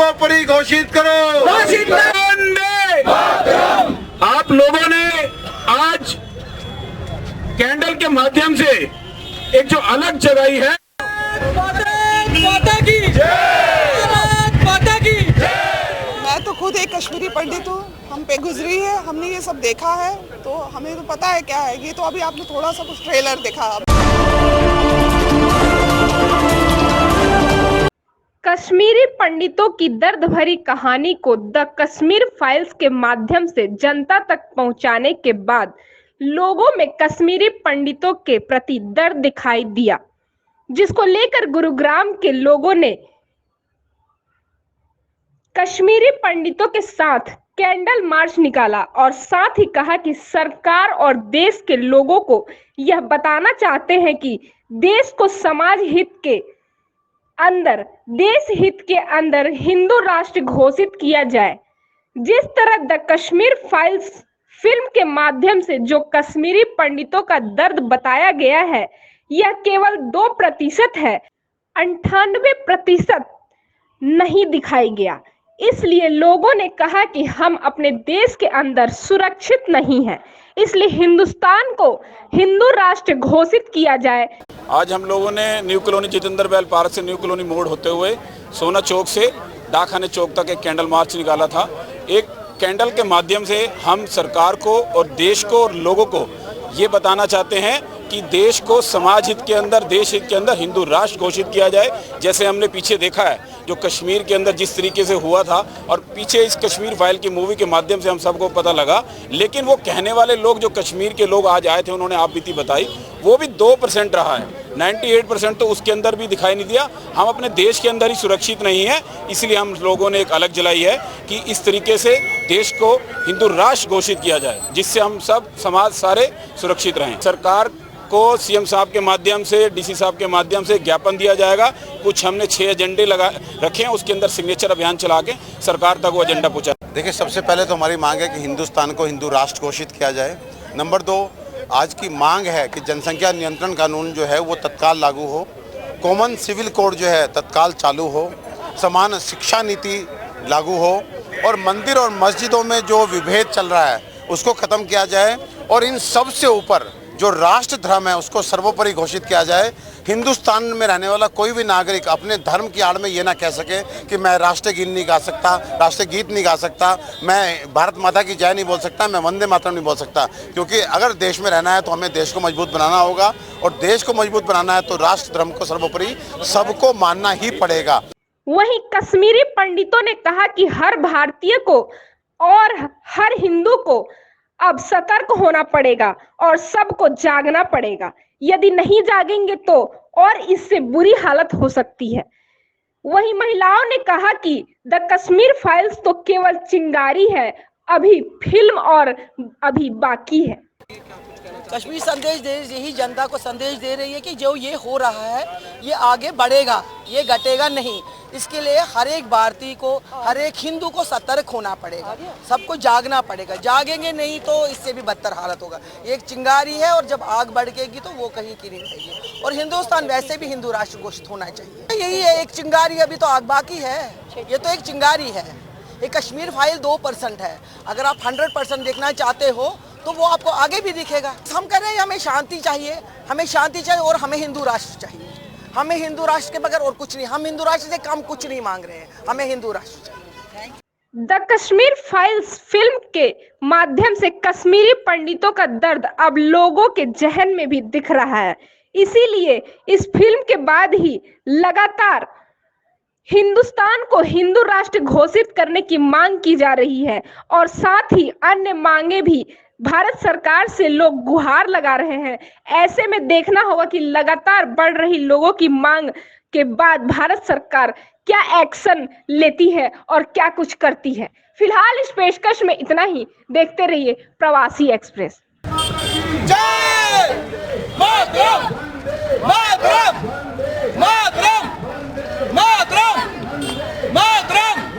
सर्वोपरि घोषित करो। आप लोगों ने आज कैंडल के माध्यम से एक जो अलग जगाई है, माता की मैं तो खुद एक कश्मीरी पंडित हूँ, हम पे गुजरी है, हमने ये सब देखा है, तो हमें तो पता है क्या है ये। तो अभी आपने थोड़ा सा कुछ ट्रेलर देखा। कश्मीरी पंडितों की दर्द भरी कहानी को द कश्मीर फाइल्स के माध्यम से जनता तक पहुंचाने के बाद लोगों में कश्मीरी पंडितों के प्रति दर्द दिखाई दिया, जिसको लेकर गुरुग्राम के लोगों ने कश्मीरी पंडितों के साथ कैंडल मार्च निकाला और साथ ही कहा कि सरकार और देश के लोगों को यह बताना चाहते हैं कि देश को समाज हित के अंदर, देश हित के अंदर हिंदू राष्ट्र घोषित किया जाए। जिस तरह द कश्मीर फाइल्स फिल्म के माध्यम से जो कश्मीरी पंडितों का दर्द बताया गया है, यह केवल 2% है, 98% नहीं दिखाई गया। इसलिए लोगों ने कहा कि हम अपने देश के अंदर सुरक्षित नहीं हैं, इसलिए हिंदुस्तान को हिंदू राष्ट्र घोषित किया जाए। आज हम लोगों ने न्यू कॉलोनी जितेंद्र बैल पार्क से न्यू कॉलोनी मोड़ होते हुए सोना चौक से डाकखाने चौक तक एक कैंडल मार्च निकाला था। एक कैंडल के माध्यम से हम सरकार को और देश को और लोगों को ये बताना चाहते हैं कि देश को समाज हित के अंदर, देश हित के अंदर हिंदू राष्ट्र घोषित किया जाए। जैसे हमने पीछे देखा है जो कश्मीर के अंदर जिस तरीके से हुआ था, और पीछे इस कश्मीर फाइल की मूवी के माध्यम से हम सबको पता लगा, लेकिन वो कहने वाले लोग जो कश्मीर के लोग आज आए थे, उन्होंने आप बीती बताई, वो भी 2% रहा है। 98% तो उसके अंदर भी दिखाई नहीं दिया। हम अपने देश के अंदर ही सुरक्षित नहीं है, इसलिए हम लोगों ने एक अलग जलाई है कि इस तरीके से देश को हिंदू राष्ट्र घोषित किया जाए, जिससे हम सब समाज सारे सुरक्षित रहें। सरकार को सीएम साहब के माध्यम से, डीसी साहब के माध्यम से ज्ञापन दिया जाएगा। कुछ हमने 6 एजेंडे लगा रखे हैं, उसके अंदर सिग्नेचर अभियान चला के सरकार तक वो एजेंडा पहुँचा। देखिए, सबसे पहले तो हमारी मांग है कि हिंदुस्तान को हिंदू राष्ट्र घोषित किया जाए। नंबर 2, आज की मांग है कि जनसंख्या नियंत्रण कानून जो है वो तत्काल लागू हो, कॉमन सिविल कोड जो है तत्काल चालू हो, समान शिक्षा नीति लागू हो, और मंदिर और मस्जिदों में जो विभेद चल रहा है उसको ख़त्म किया जाए, और इन सब से ऊपर जो राष्ट्र धर्म है उसको सर्वोपरि घोषित किया जाए। हिंदुस्तान में रहने वाला कोई भी नागरिक अपने धर्म की आड़ में ये ना कह सके कि मैं राष्ट्रीय गीत नहीं गा सकता, राष्ट्रीय गीत नहीं गा सकता, मैं भारत माता की जय नहीं बोल सकता, मैं वंदे मातरम नहीं बोल सकता। क्योंकि अगर देश में रहना है तो हमें देश को मजबूत बनाना होगा, और देश को मजबूत बनाना है तो राष्ट्र धर्म को सर्वोपरि सबको मानना ही पड़ेगा। वहीं कश्मीरी पंडितों ने कहा कि हर भारतीय को और हर हिंदू को अब सतर्क होना पड़ेगा और सबको जागना पड़ेगा। यदि नहीं जागेंगे तो और इससे बुरी हालत हो सकती है। वहीं महिलाओं ने कहा कि द कश्मीर फाइल्स तो केवल चिंगारी है, अभी फिल्म और अभी बाकी है। कश्मीर संदेश दे यही जनता को संदेश दे रही है कि जो ये हो रहा है ये आगे बढ़ेगा, ये घटेगा नहीं। इसके लिए हर एक भारतीय को, हर एक हिंदू को सतर्क होना पड़ेगा, सबको जागना पड़ेगा। जागेंगे नहीं तो इससे भी बदतर हालत होगा। ये एक चिंगारी है और जब आग भड़केगी तो वो कहीं की नहीं रहेगी। और हिंदुस्तान वैसे भी हिंदू राष्ट्र घोषित होना चाहिए। यही है, एक चिंगारी, अभी तो आग बाकी है। ये तो एक चिंगारी है। ये कश्मीर फाइल 2% है। अगर आप 100% देखना चाहते हो तो वो आपको आगे भी दिखेगा। हम कह रहे हैं हमें शांति चाहिए, हमें शांति चाहिए और हमें हिंदू राष्ट्र चाहिए। हमें हिंदू राष्ट्र के बगैर और कुछ नहीं, हम हिंदू राष्ट्र से कम कुछ नहीं मांग रहे हैं, हमें हिंदू राष्ट्र चाहिए। द कश्मीर फाइल्स फिल्म के माध्यम से कश्मीरी पंडितों का दर्द अब लोगों के जहन में भी दिख रहा है। इसीलिए इस फिल्म के बाद ही लगातार हिंदुस्तान को हिंदू राष्ट्र घोषित करने की मांग की जा रही है, और साथ ही अन्य मांगे भी भारत सरकार से लोग गुहार लगा रहे हैं। ऐसे में देखना होगा कि लगातार बढ़ रही लोगों की मांग के बाद भारत सरकार क्या एक्शन लेती है और क्या कुछ करती है। फिलहाल इस पेशकश में इतना ही। देखते रहिए प्रवासी एक्सप्रेस। जय मातरम, मातरम, मातरम, मातरम, मातरम।